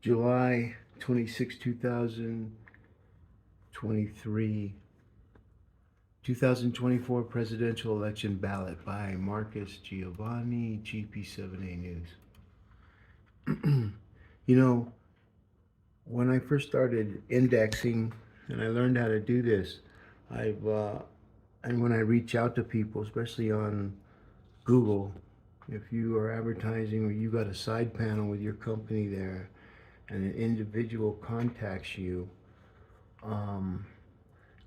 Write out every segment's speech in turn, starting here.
July 26, 2023. 2024 Presidential Election Ballot by Marcus Giavanni, GP7A News. You know, when I first started indexing and I learned how to do this, and when I reach out to people, especially on Google, if you are advertising or you got a side panel with your company there and an individual contacts you,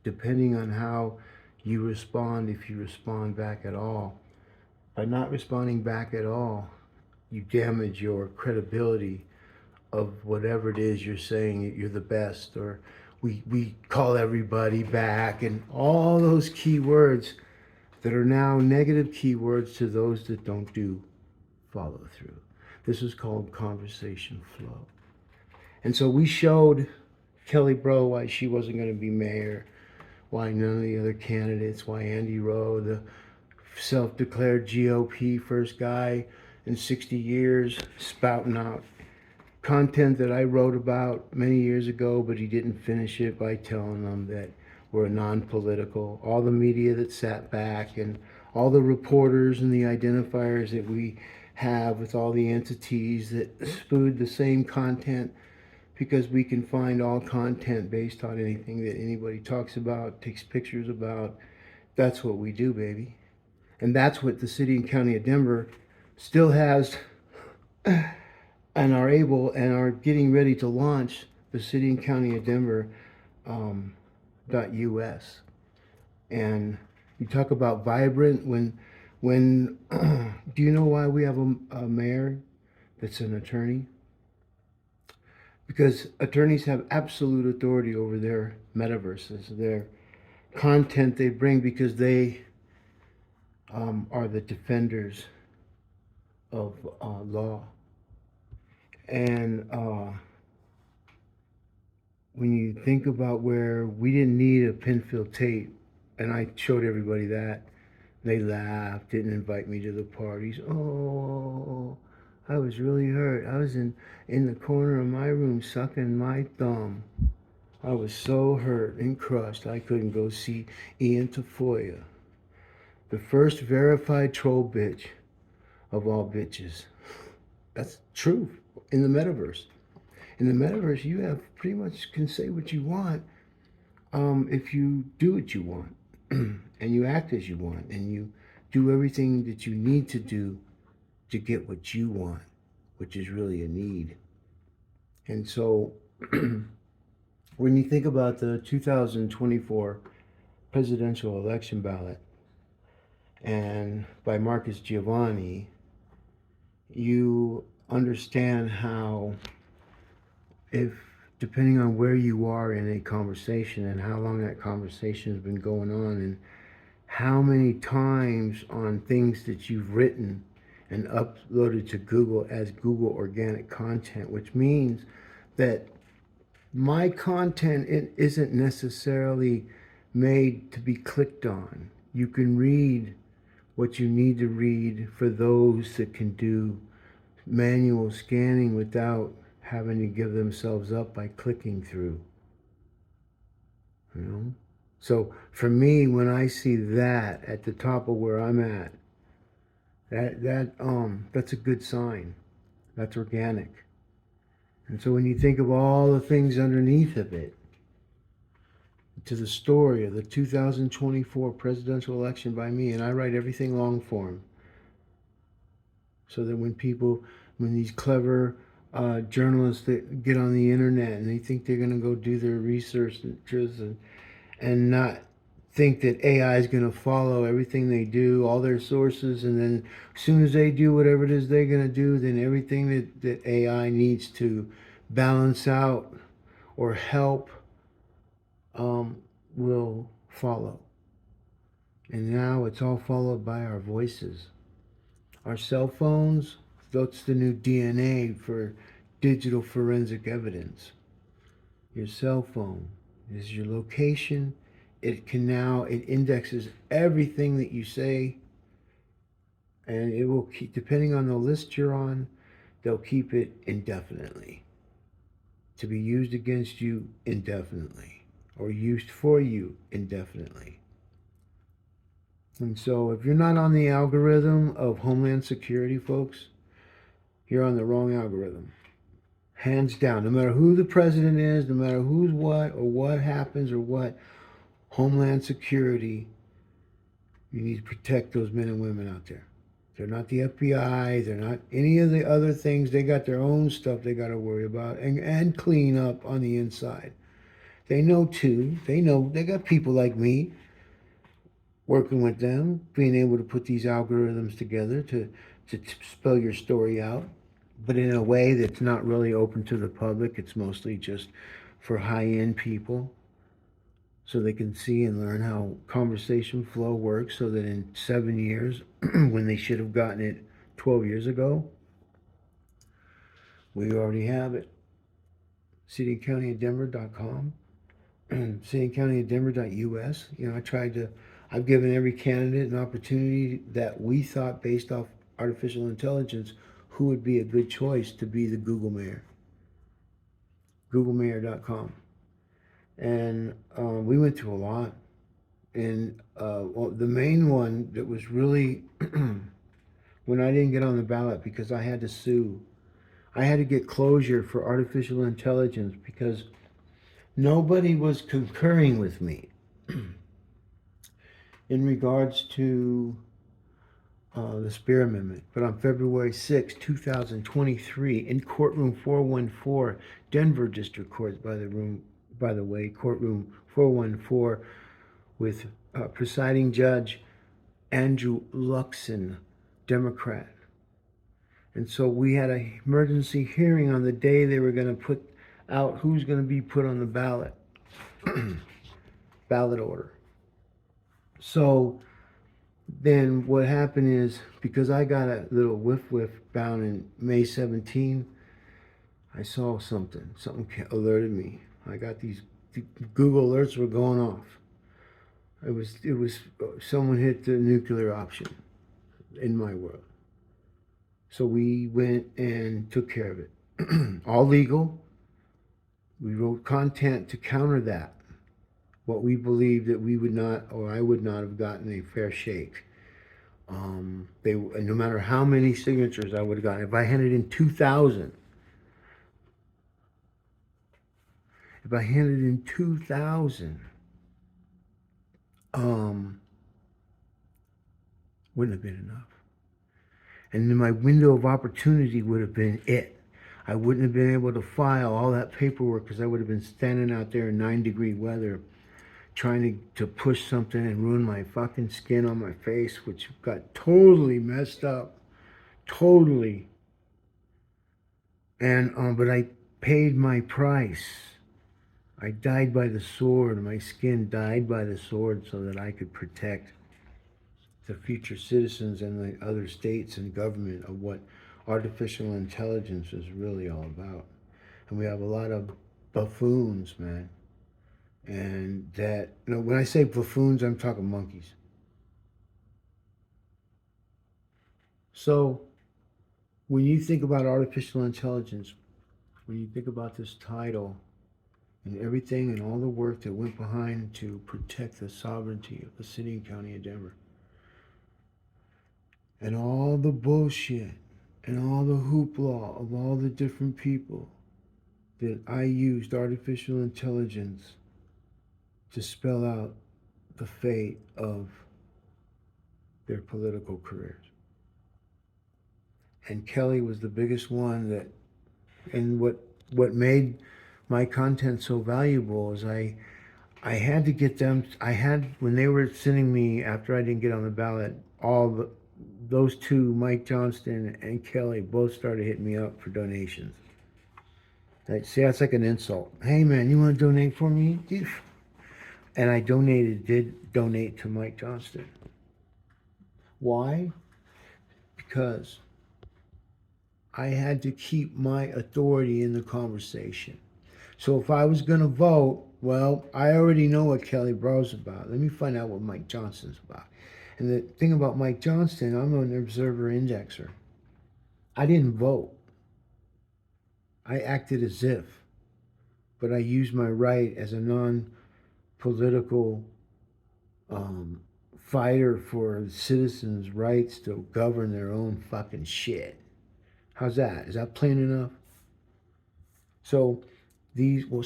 depending on how you respond, if you respond back at all, by not responding back at all, you damage your credibility of whatever it is you're saying that you're the best, or we call everybody back, and all those keywords that are now negative keywords to those that don't do follow through. This is called conversation flow. And so we showed Kelly Bro why she wasn't going to be mayor, why none of the other candidates, why Andy Rowe, the self-declared GOP first guy in 60 years, spouting out content that I wrote about many years ago, but he didn't finish it by telling them that we're non-political. All the media that sat back and all the reporters and the identifiers that we have with all the entities that spewed the same content, because we can find all content based on anything that anybody talks about, takes pictures about. That's what we do, baby. And that's what the city and county of Denver still has and are able and are getting ready to launch, the city and county of Denver .us. And you talk about vibrant, when do you know why we have a mayor that's an attorney? Because attorneys have absolute authority over their metaverses, their content they bring, because they are the defenders of law. And when you think about where we didn't need a Penfield tape, and I showed everybody that, they laughed, didn't invite me to the parties. Oh, I was really hurt. I was in the corner of my room sucking my thumb. I was so hurt and crushed I couldn't go see Ian Tafoya, the first verified troll bitch of all bitches. That's true in the metaverse. In the metaverse, you have pretty much can say what you want if you do what you want and you act as you want and you do everything that you need to do to get what you want, which is really a need. And so when you think about the 2024 Presidential Election Ballot and by Marcus Giavanni, you understand how, if depending on where you are in a conversation and how long that conversation has been going on and how many times on things that you've written and uploaded to Google as Google organic content, which means that my content, it isn't necessarily made to be clicked on. You can read what you need to read for those that can do manual scanning without having to give themselves up by clicking through. You know? So for me, when I see that at the top of where I'm at, that's a good sign. That's organic. And so when you think of all the things underneath of it, to the story of the 2024 presidential election by me, and I write everything long form, so that when these clever journalists that get on the internet and they think they're going to go do their research and not think that AI is going to follow everything they do, all their sources, and then as soon as they do whatever it is they're going to do, then everything that AI needs to balance out or help will follow. And now it's all followed by our voices. Our cell phones, that's the new DNA for digital forensic evidence. Your cell phone is your location. It indexes everything that you say, and it will keep, depending on the list you're on, they'll keep it indefinitely. to be used against you indefinitely or used for you indefinitely. And so if you're not on the algorithm of Homeland Security, folks, you're on the wrong algorithm. Hands down. No matter who the president is, no matter who's what or what happens or what, Homeland Security, you need to protect those men and women out there. They're not the FBI. They're not any of the other things. They got their own stuff they got to worry about and clean up on the inside. They know too. They know they got people like me working with them, being able to put these algorithms together to spell your story out, but in a way that's not really open to the public. It's mostly just for high-end people so they can see and learn how conversation flow works so that in 7 years, when they should have gotten it 12 years ago, we already have it. cityandcountyofdenver.com, cityandcountyofdenver.us. I've given every candidate an opportunity that we thought based off artificial intelligence who would be a good choice to be the Google mayor. googlemayor.com. And we went through a lot. And the main one that was really when I didn't get on the ballot because I had to sue. I had to get closure for artificial intelligence because nobody was concurring with me in regards to the Spear Amendment. But on February 6, 2023, in courtroom 414, Denver District Court, by the way, courtroom 414, with presiding judge Andrew Luxon, Democrat. And so we had an emergency hearing on the day they were going to put out who's going to be put on the ballot, ballot order. So then what happened is, because I got a little whiff bound in May 17, I saw something alerted me. I got the Google alerts were going off. It was someone hit the nuclear option in my world. So we went and took care of it. All legal. We wrote content to counter that. What we believed that we would not, or I would not have gotten a fair shake. No matter how many signatures I would have gotten, if I handed in 2,000, wouldn't have been enough. And then my window of opportunity would have been it. I wouldn't have been able to file all that paperwork because I would have been standing out there in 9-degree weather trying to push something and ruin my fucking skin on my face, which got totally messed up. Totally. And but I paid my price. I died by the sword. My skin died by the sword so that I could protect the future citizens and the other states and government of what artificial intelligence is really all about. And we have a lot of buffoons, man. And that, when I say buffoons, I'm talking monkeys. So when you think about artificial intelligence, when you think about this title and everything and all the work that went behind to protect the sovereignty of the city and county of Denver, and all the bullshit and all the hoopla of all the different people that I used artificial intelligence to spell out the fate of their political careers. And Kelly was the biggest one that, and what made my content so valuable is I had to get them, when they were sending me, after I didn't get on the ballot, those two, Mike Johnston and Kelly, both started hitting me up for donations. See, that's like an insult. Hey man, you want to donate for me? And I did donate to Mike Johnston. Why? Because I had to keep my authority in the conversation. So if I was going to vote, well, I already know what Kelly Bro's about. Let me find out what Mike Johnston's about. And the thing about Mike Johnston, I'm an observer indexer. I didn't vote. I acted as if. but I use my right as a non-political um, fighter for citizens' rights to govern their own fucking shit. How's that? Is that plain enough? So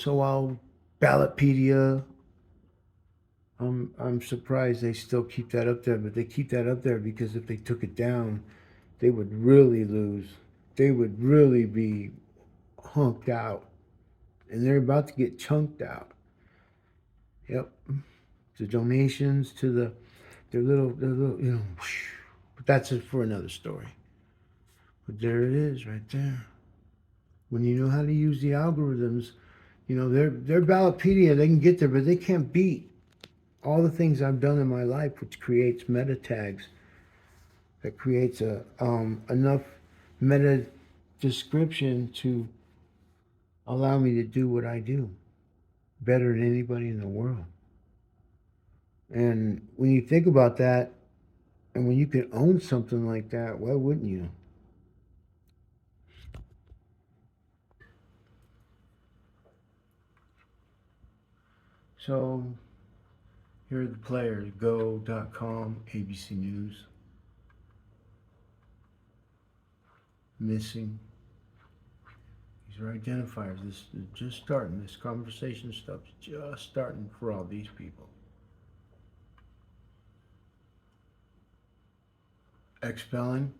while Ballotpedia, I'm surprised they still keep that up there, but they keep that up there because if they took it down, they would really lose. They would really be hunked out, and they're about to get chunked out. Yep, the donations to their little, but that's it for another story. But there it is, right there. When you know how to use the algorithms, their Ballotpedia, they can get there, but they can't beat all the things I've done in my life, which creates meta tags, that creates enough meta description to allow me to do what I do better than anybody in the world. And when you think about that, and when you can own something like that, why wouldn't you? So here are the players: Go.com, ABC News, missing. These are identifiers. This is just starting. This conversation stuff's just starting for all these people. Ex-felon.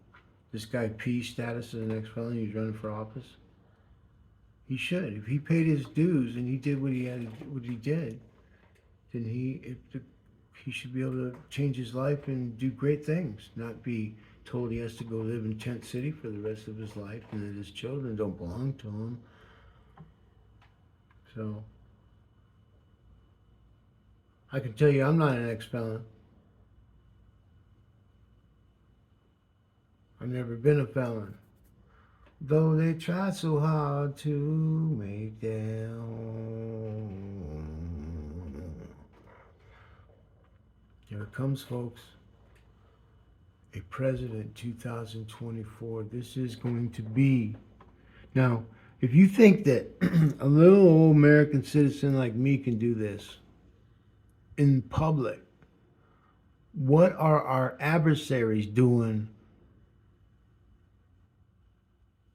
This guy P status as an ex-felon. He's running for office. He should. If he paid his dues and he did what he did, then he should be able to change his life and do great things. Not be told he has to go live in Tent City for the rest of his life and that his children don't belong to him. So I can tell you, I'm not an ex-felon. I've never been a felon. Though they try so hard to make them. Here it comes, folks. A president 2024. This is going to be. Now, if you think that a little old American citizen like me can do this in public, what are our adversaries doing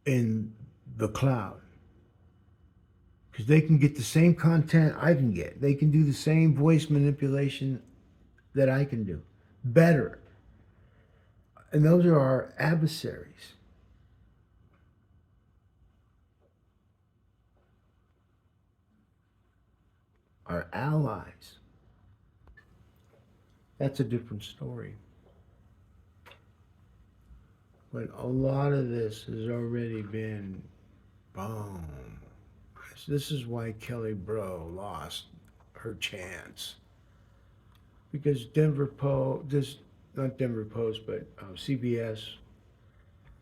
in the cloud? Because they can get the same content I can get. They can do the same voice manipulation that I can do better. And those are our adversaries. Our allies. That's a different story. But a lot of this has already been boom. This is why Kelly Bro lost her chance. Because Denver Post, not Denver Post, but CBS,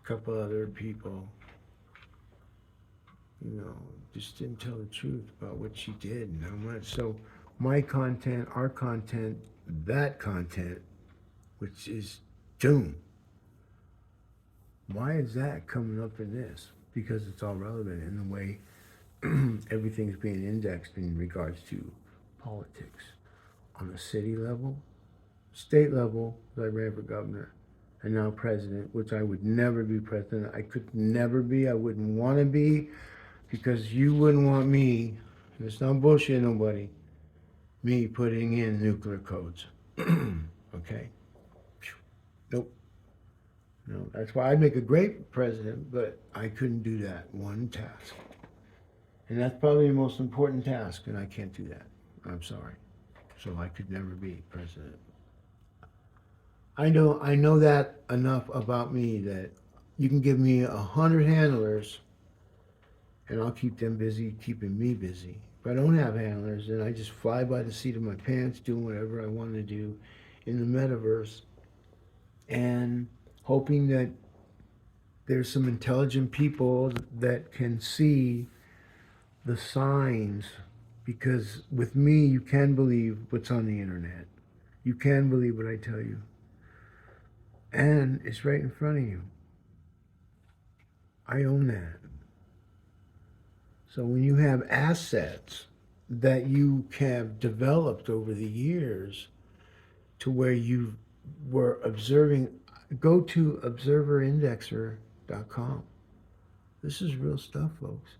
a couple other people, just didn't tell the truth about what she did and how much. So my content, our content, that content, which is doom. Why is that coming up in this? Because it's all relevant in the way everything's being indexed in regards to politics. On a city level, state level, I ran for governor, and now president, which I would never be president. I could never be. I wouldn't want to be, because you wouldn't want me, and it's not bullshit nobody, me putting in nuclear codes. Okay? Nope. No, that's why I'd make a great president, but I couldn't do that one task. And that's probably the most important task, and I can't do that. I'm sorry. So I could never be president. I know that enough about me that you can give me 100 handlers and I'll keep them busy keeping me busy. If I don't have handlers, then I just fly by the seat of my pants doing whatever I want to do in the metaverse and hoping that there's some intelligent people that can see the signs, because with me you can believe what's on the internet. You can believe what I tell you. And it's right in front of you. I own that. So when you have assets that you have developed over the years to where you were observing, go to observerindexer.com. This is real stuff, folks.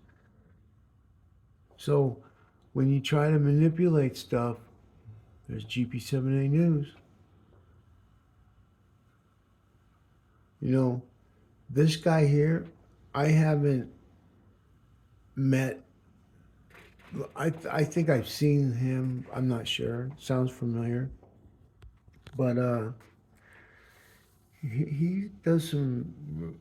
So when you try to manipulate stuff, there's GP7A News. You know, this guy here, I haven't met. I think I've seen him. I'm not sure. Sounds familiar. But he does some.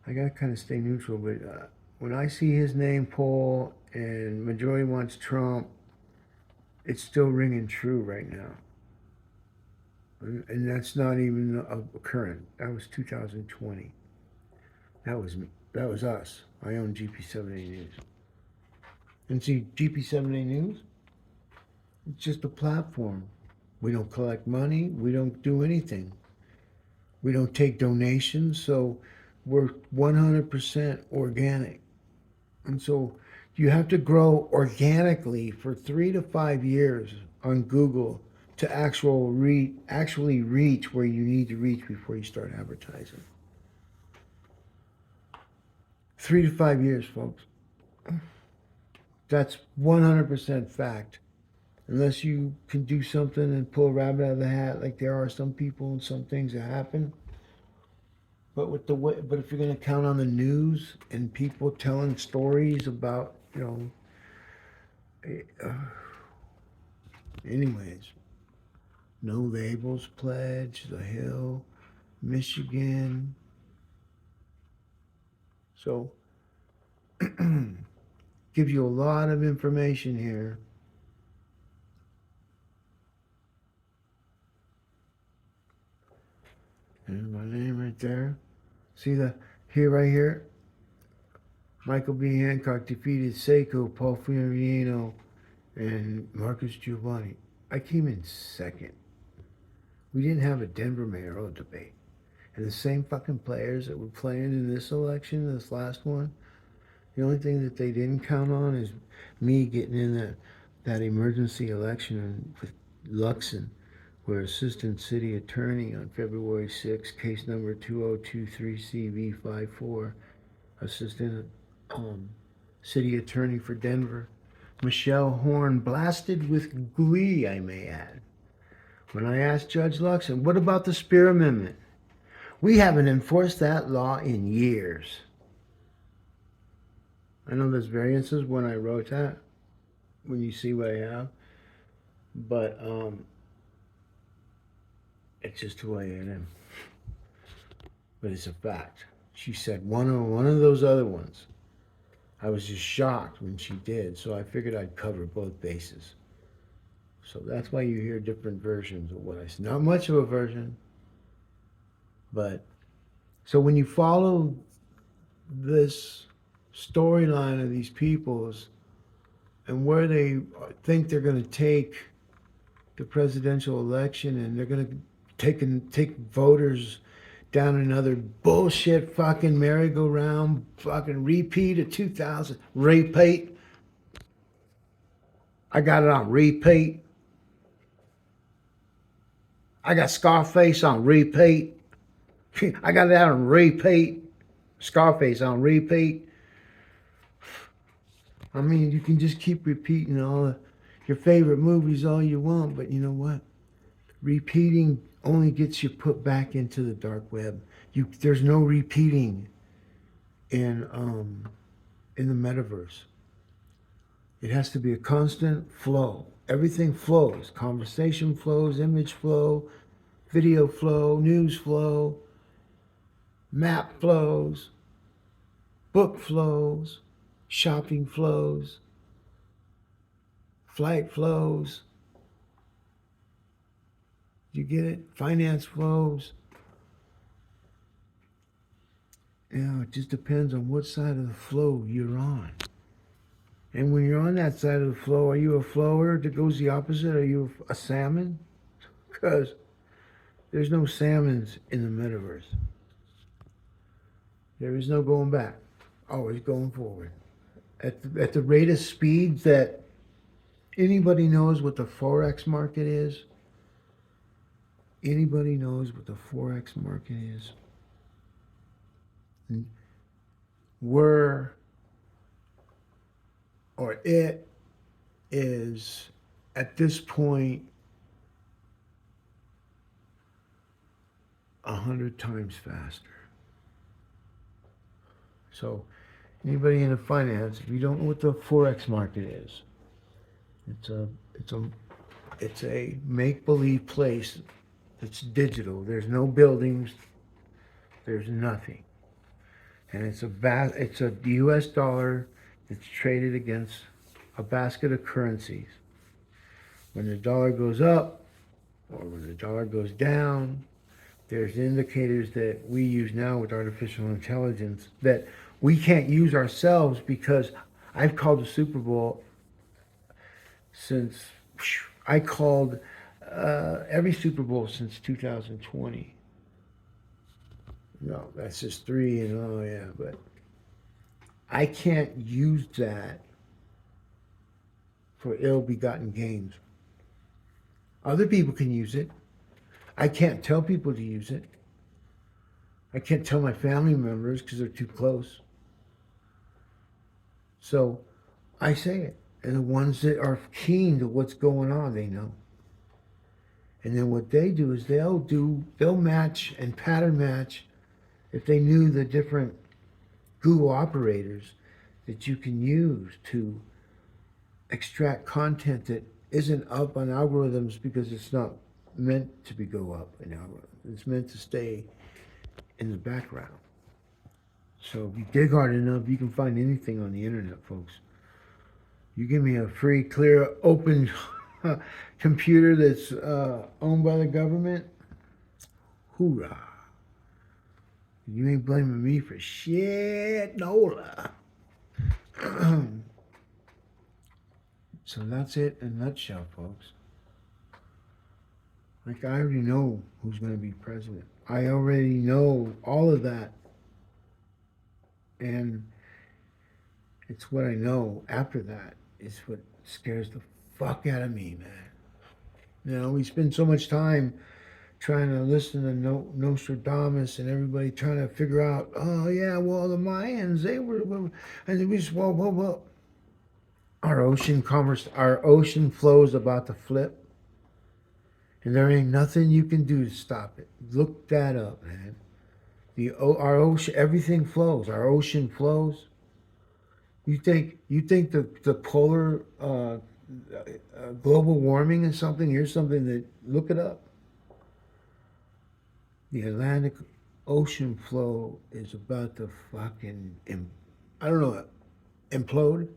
I gotta kind of stay neutral, but when I see his name pull and majority wants Trump, it's still ringing true right now. And that's not even a current. That was 2020. That was me. That was us. I own GP7A News. And see, GP7A News, it's just a platform. We don't collect money. We don't do anything. We don't take donations. So we're 100% organic. And so you have to grow organically for 3 to 5 years on Google to actually reach where you need to reach before you start advertising. 3 to 5 years, folks. That's 100% fact. Unless you can do something and pull a rabbit out of the hat, like there are some people and some things that happen. But if you're going to count on the news and people telling stories about, anyways, no labels pledge, the Hill, Michigan. So, gives you a lot of information here. And my name right there. See right here? Michael B. Hancock defeated Seiko, Paul Fiorino, and Marcus Giavanni. I came in second. We didn't have a Denver mayoral debate. And the same fucking players that were playing in this election, this last one, the only thing that they didn't count on is me getting in that emergency election with Luxon, where Assistant City Attorney on February 6, case number 2023CV54, Assistant City Attorney for Denver, Michelle Horn, blasted with glee, I may add, when I asked Judge Luxon, what about the Spear Amendment? We haven't enforced that law in years. I know there's variances when I wrote that, when you see what I have, but it's just who I am. But it's a fact. She said one of those other ones. I was just shocked when she did, so I figured I'd cover both bases. So that's why you hear different versions of what I said. Not much of a version, but so when you follow this storyline of these people's and where they think they're going to take the presidential election, and they're going to take voters down another bullshit fucking merry-go-round, fucking repeat of 2000, repeat. I got it on repeat. I got Scarface on repeat. I got it out on repeat. Scarface on repeat. I mean, you can just keep repeating your favorite movies all you want, but you know what? Repeating only gets you put back into the dark web. There's no repeating in the metaverse. It has to be a constant flow. Everything flows. Conversation flows, image flow, video flow, news flow, map flows, book flows, shopping flows, flight flows. You get it? Finance flows. It just depends on what side of the flow you're on. And when you're on that side of the flow, are you a flower that goes the opposite? Are you a salmon? Because there's no salmons in the metaverse. There is no going back. always going forward. At the rate of speeds that anybody knows what the Forex market is, anybody knows what the Forex market is, we're, or it is at this point 100 times faster. So anybody in the finance, if you don't know what the Forex market is, it's a make-believe place that's digital. There's no buildings, there's nothing. And it's a US dollar that's traded against a basket of currencies. When the dollar goes up or when the dollar goes down, there's indicators that we use now with artificial intelligence that we can't use ourselves, because I've called the Super Bowl since I called every Super Bowl since 2020. No, that's just three, and oh yeah, but I can't use that for ill-begotten gains. Other people can use it. I can't tell people to use it. I can't tell my family members because they're too close. So I say it. And the ones that are keen to what's going on, they know. And then what they do is they'll match and pattern match. If they knew the different Google operators that you can use to extract content that isn't up on algorithms, because it's not meant to go up in algorithms. It's meant to stay in the background. So if you dig hard enough, you can find anything on the internet, folks. You give me a free, clear, open computer that's owned by the government, hoorah. You ain't blaming me for shit, nola. So that's it in a nutshell, folks. Like, I already know who's going to be president. I already know all of that. And it's what I know after that is what scares the fuck out of me, man. You know, we spend so much time trying to listen to Nostradamus and everybody trying to figure out, oh yeah, well, the Mayans, they were, and we just, whoa. Our ocean flows about to flip. And there ain't nothing you can do to stop it. Look that up, man. Our ocean, everything flows. Our ocean flows. You think the polar global warming is something? Here's something that, look it up. The Atlantic Ocean flow is about to fucking, I don't know, implode,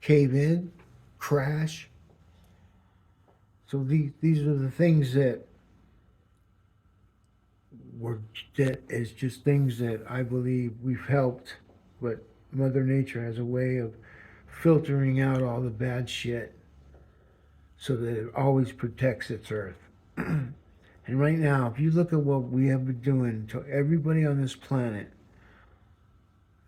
cave in, crash. So these are the things that is just things that I believe we've helped, but Mother Nature has a way of filtering out all the bad shit so that it always protects its earth. And right now, if you look at what we have been doing to everybody on this planet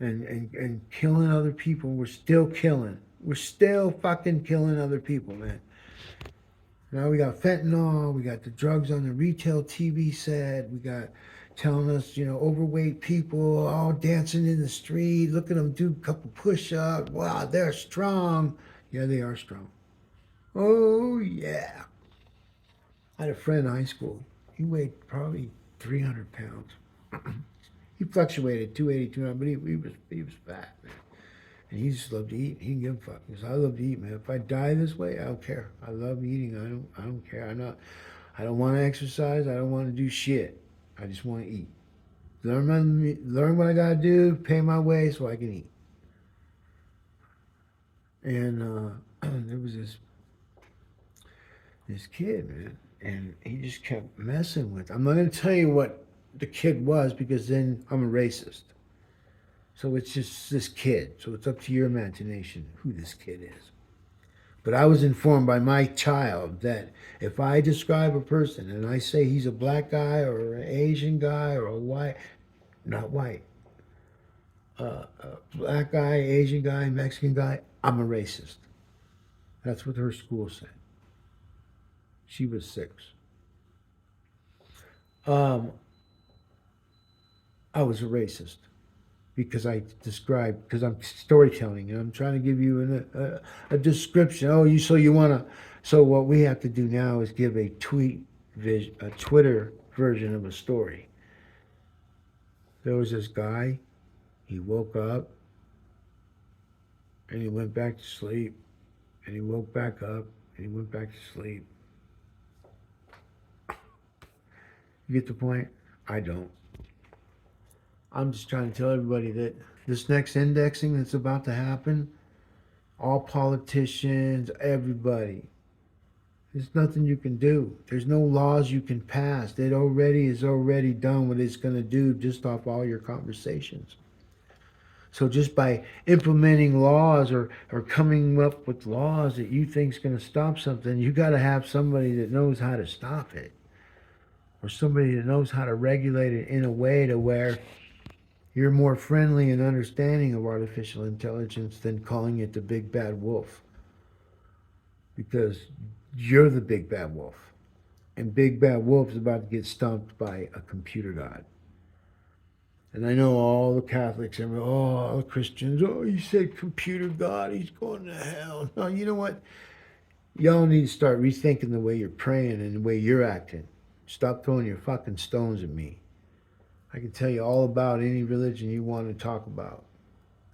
and killing other people, we're still killing. We're still fucking killing other people, man. Now we got fentanyl, we got the drugs on the retail TV set, we got telling us, overweight people all dancing in the street, look at them do a couple push-ups, wow, they're strong. Yeah, they are strong. Oh, yeah. I had a friend in high school, he weighed probably 300 pounds. He fluctuated 280, 200, but he was fat, man. And he just loved to eat. He didn't give a fuck. He said, I love to eat, man. If I die this way, I don't care. I love eating. I don't care. I don't want to exercise. I don't want to do shit. I just want to eat. Learn what I gotta do, pay my way so I can eat. And there was this kid, man, and he just kept messing with. I'm not gonna tell you what the kid was, because then I'm a racist. So it's just this kid. So it's up to your imagination who this kid is. But I was informed by my child that if I describe a person and I say he's a black guy or an Asian guy or a white, not white, black guy, Asian guy, Mexican guy, I'm a racist. That's what her school said. She was 6. Um, I was a racist because I described, because I'm storytelling and I'm trying to give you a description. Oh, you want to, so what we have to do now is give a Twitter version of a story. There was this guy, he woke up and he went back to sleep and he woke back up and he went back to sleep. You get the point? I don't. I'm just trying to tell everybody that this next indexing that's about to happen, all politicians, everybody, there's nothing you can do. There's no laws you can pass. It already is already done what it's going to do just off all your conversations. So just by implementing laws or coming up with laws that you think is going to stop something, you got to have somebody that knows how to stop it, or somebody that knows how to regulate it in a way to where you're more friendly and understanding of artificial intelligence than calling it the big bad wolf. Because you're the big bad wolf. And big bad wolf is about to get stomped by a computer god. And I know all the Catholics and all the Christians, oh, he said computer god, he's going to hell. No, you know what? Y'all need to start rethinking the way you're praying and the way you're acting. Stop throwing your fucking stones at me. I can tell you all about any religion you want to talk about.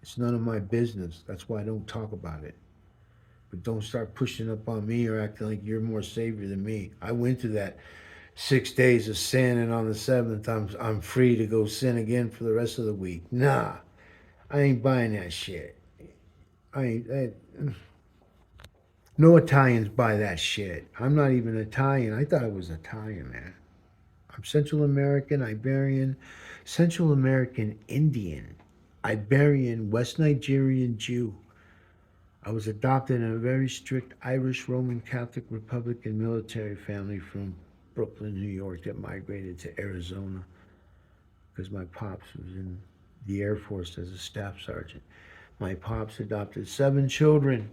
It's none of my business. That's why I don't talk about it. But don't start pushing up on me or acting like you're more savior than me. I went through that 6 days of sin, and on the 7th, I'm free to go sin again for the rest of the week. Nah, I ain't buying that shit. No Italians buy that shit. I'm not even Italian. I thought I was Italian, man. I'm Central American, Iberian, Central American Indian, Iberian, West Nigerian Jew. I was adopted in a very strict Irish Roman Catholic Republican military family from Brooklyn, New York, that migrated to Arizona because my pops was in the Air Force as a staff sergeant. My pops adopted 7 children.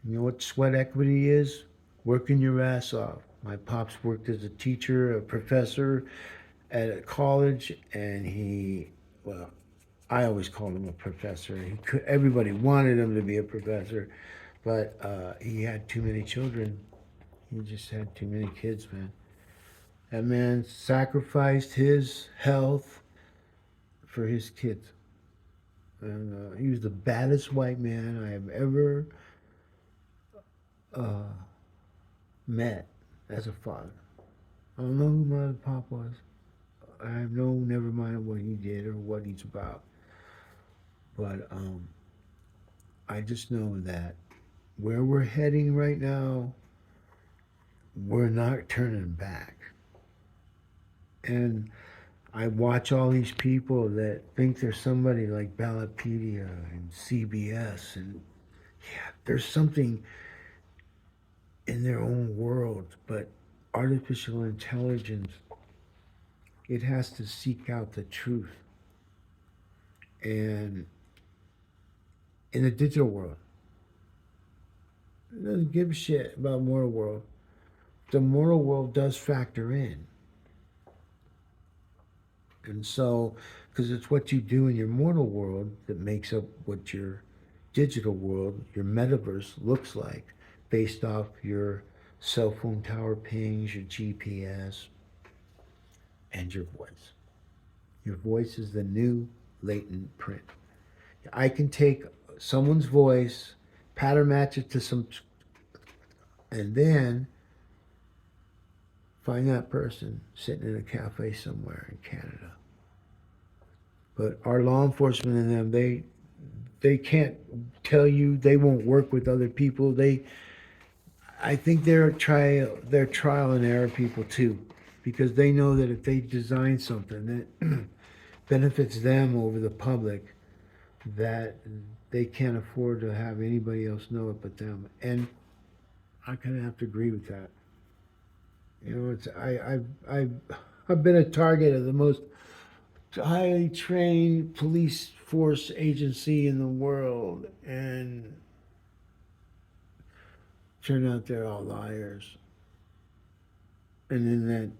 You know what sweat equity is? Working your ass off. My pops worked as a teacher, a professor at a college, and well, I always called him a professor. Everybody wanted him to be a professor, but he had too many children. He just had too many kids, man. That man sacrificed his health for his kids. And he was the baddest white man I have ever met as a father. I don't know who my pop was. I have never mind what he did or what he's about. But I just know that where we're heading right now, we're not turning back. And I watch all these people that think they're somebody like Ballotpedia and CBS, and yeah, there's something in their own world, but artificial intelligence, it has to seek out the truth. And in the digital world, it doesn't give a shit about moral world. The moral world does factor in. And so, because it's what you do in your mortal world that makes up what your digital world, your metaverse, looks like, based off your cell phone tower pings, your GPS, and your voice. Your voice is the new latent print. I can take someone's voice, pattern match it to some, and then find that person sitting in a cafe somewhere in Canada. But our law enforcement and them, they can't tell you. They won't work with other people. I think they're trial and error people too, because they know that if they design something that benefits them over the public, that they can't afford to have anybody else know it but them. And I kind of have to agree with that. You know, I've been a target of the most highly trained police force agency in the world, and turned out they're all liars. And then that,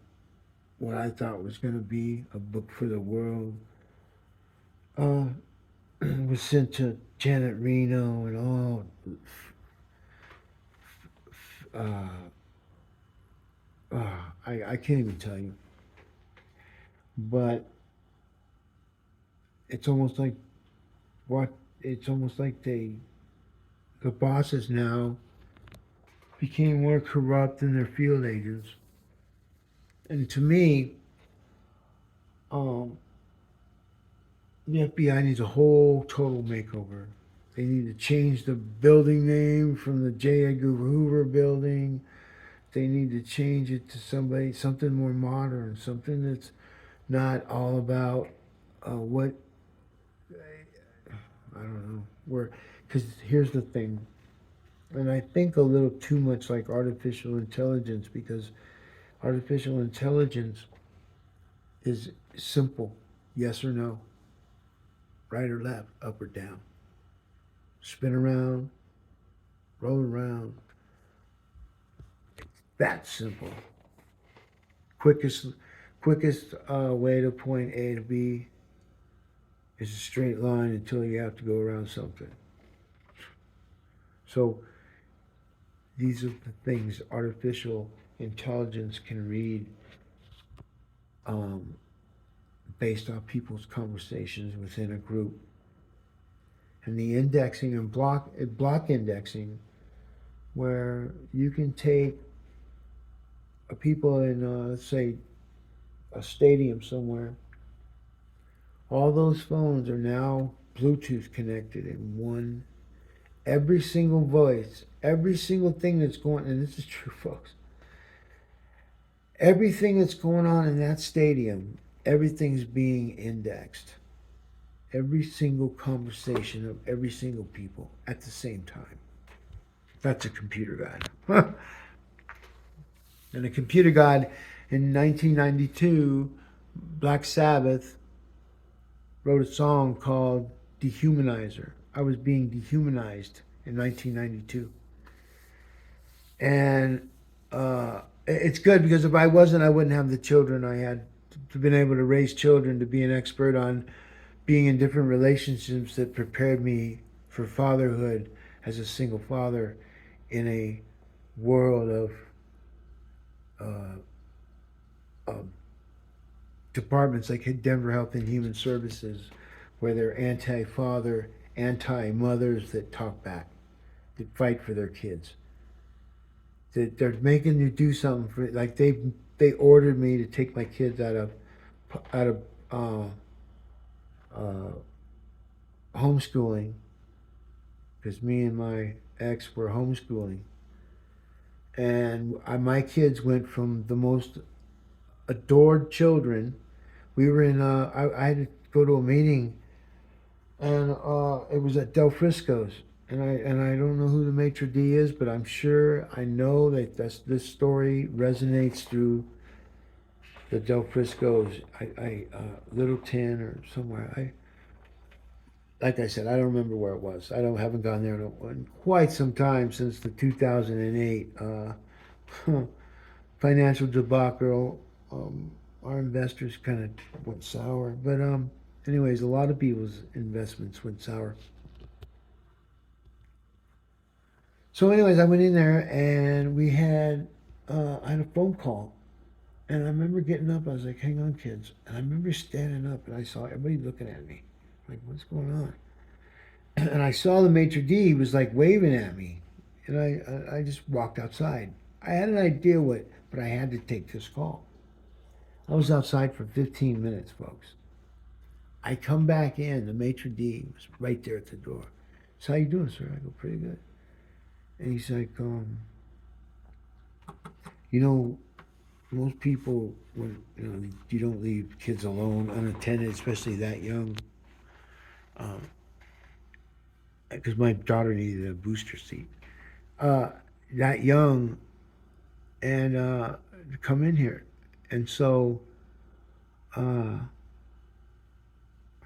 what I thought was going to be a book for the world, uh, was sent to Janet Reno and all. Uh, I can't even tell you. But it's almost like what it's almost like the bosses now became more corrupt than their field agents. And to me, um, the FBI needs a whole total makeover. They need to change the building name from the J. Edgar Hoover building. They need to change it to something more modern, something that's not all about what I don't know where. Because here's the thing, and I think a little too much like artificial intelligence, because artificial intelligence is simple: yes or no, right or left, up or down, spin around, roll around. That simple. Quickest quickest way to point A to B is a straight line until you have to go around something. So these are the things artificial intelligence can read, um, based on people's conversations within a group. And the indexing and block indexing, where you can take people in, let's say, a stadium somewhere. All those phones are now Bluetooth connected in one. Every single voice, every single thing that's going, and this is true, folks. Everything that's going on in that stadium, everything's being indexed. Every single conversation of every single people at the same time. That's a computer god. And a computer god in 1992, Black Sabbath wrote a song called Dehumanizer. I was being dehumanized in 1992. And it's good because if I wasn't, I wouldn't have the children I had. To been able to raise children, to be an expert on being in different relationships that prepared me for fatherhood as a single father in a world of uh, departments like Denver Health and Human Services, where they're anti-father, anti-mothers that talk back, that fight for their kids. That they're making you do something for, like they ordered me to take my kids out of uh, uh, homeschooling, because me and my ex were homeschooling, and my kids went from the most adored children. We were in. I had to go to a meeting, and it was at Del Frisco's, and I don't know who the maitre d is, but I'm sure I know that this story resonates through the Del Frisco's. Littleton or somewhere. Like I said, I don't remember where it was. I don't haven't gone there in quite some time since the 2008 financial debacle. Our investors kind of went sour, but anyways, a lot of people's investments went sour. So, anyways, I went in there and I had a phone call, and I remember getting up. I was like, "Hang on, kids," and I remember standing up, and I saw everybody looking at me, like, "What's going on?" And I saw the maitre d' was like waving at me, and I just walked outside. I had an idea but I had to take this call. I was outside for 15 minutes, folks. I come back in, the maitre d' was right there at the door. So how you doing, sir? I go, pretty good. And he's like, you know, most people, when you don't leave kids alone unattended, especially that young, because my daughter needed a booster seat. That young, and come in here, and so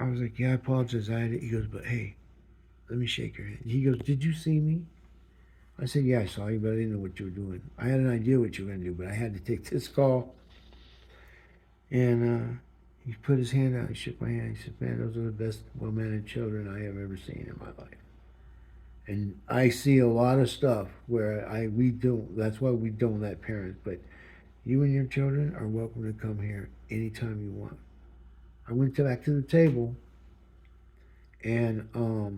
I was like, yeah, I apologize. I had it. He goes, but hey, let me shake your hand. He goes, did you see me? I said, yeah, I saw you, but I didn't know what you were doing. I had an idea what you were going to do, but I had to take this call. And he put his hand out. He shook my hand. He said, man, those are the best, well-mannered children I have ever seen in my life. And I see a lot of stuff where we don't. That's why we don't let parents. But you and your children are welcome to come here anytime you want. I went back to the table, and a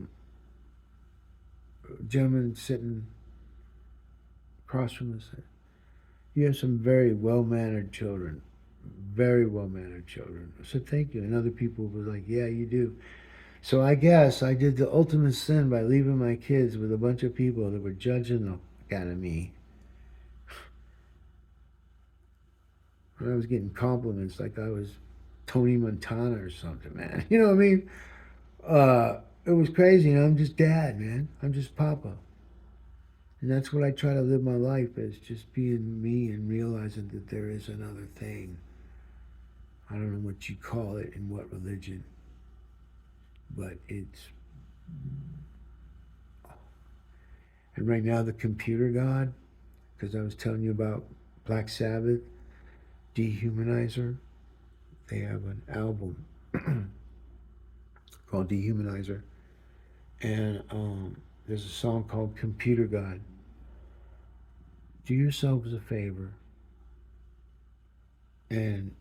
gentleman sitting across from us said, "You have some very well-mannered children, very well-mannered children." I said, "Thank you." And other people were like, "Yeah, you do." So I guess I did the ultimate sin by leaving my kids with a bunch of people that were judging the heck out of me. And I was getting compliments like I was Tony Montana or something, man. You know what I mean? It was crazy. You know, I'm just dad, man. I'm just papa. And that's what I try to live my life as, just being me and realizing that there is another thing. I don't know what you call it in what religion, but it's. And right now, the computer god, because I was telling you about Black Sabbath, Dehumanizer, they have an album called Dehumanizer. And there's a song called Computer God. Do yourselves a favor and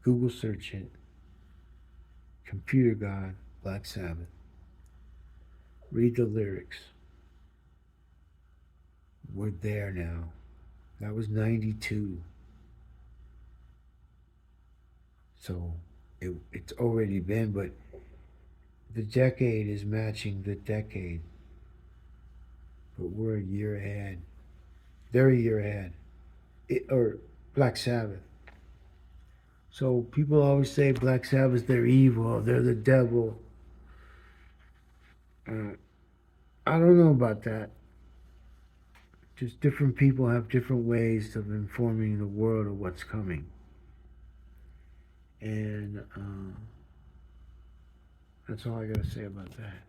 Google search it. Computer God, Black Sabbath. Read the lyrics. We're there now. That was 92. So it's already been, but the decade is matching the decade. But we're a year ahead. They're a year ahead. Or Black Sabbath. So people always say Black Sabbath, they're evil, they're the devil. Uh, I don't know about that. Just different people have different ways of informing the world of what's coming. And that's all I got to say about that.